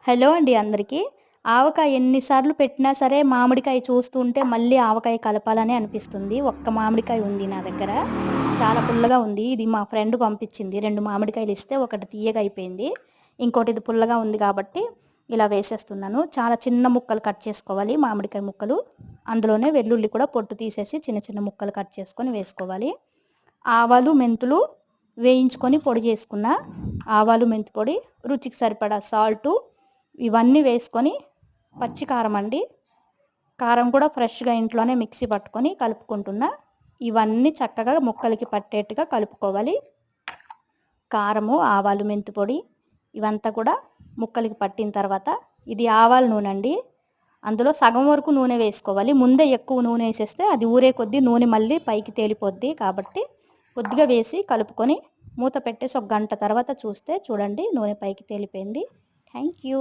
Hello అండి అందరికీ. ఆవకాయ ఎన్నిసార్లు పెట్టినా సరే మామిడికాయ చూస్తూ ఉంటే మళ్ళీ ఆవకాయ కలపాలని అనిపిస్తుంది. ఒక్క మామిడికాయ ఉంది నా దగ్గర. చాలా పుల్లగా ఉంది. ఇది మా ఫ్రెండ్ పంపించింది. 2 మామిడికాయలు ఇస్తే ఒకటి తీయగా అయిపోయింది. ఇంకోటి ఇది పుల్లగా ఉంది కాబట్టి ఇలా వేసేస్తున్నాను. చాలా చిన్న ముక్కలు కట్ చేసుకోవాలి మామిడికాయ ముక్కలు. అందులోనే వెల్లుల్లి కూడా పొట్టు తీసేసి చిన్న చిన్న ముక్కలు కట్ చేసుకొని వేసుకోవాలి. ఆవాలు, మెంతులు వేయించుకొని పొడి చేసుకున్న ఆవాలు, మెంతి పొడి, రుచికి సరిపడా సాల్టు ఇవన్నీ వేసుకొని పచ్చి కారం అండి. కారం కూడా ఫ్రెష్గా ఇంట్లోనే మిక్సీ పట్టుకొని కలుపుకుంటున్నా. ఇవన్నీ చక్కగా ముక్కలకి పట్టేట్టుగా కలుపుకోవాలి. కారము, ఆవాలు, మెంతి పొడి ఇవంతా కూడా ముక్కలకి పట్టిన తర్వాత ఇది ఆవాల నూనె అండి. అందులో సగం వరకు నూనె వేసుకోవాలి. ముందే ఎక్కువ నూనె వేసేస్తే అది ఊరే కొద్దీ నూనె మళ్ళీ పైకి తేలిపోద్ది. కాబట్టి కొద్దిగా వేసి కలుపుకొని మూత పెట్టేసి 1 గంట తర్వాత చూస్తే చూడండి నూనె పైకి తేలిపోయింది. Thank you.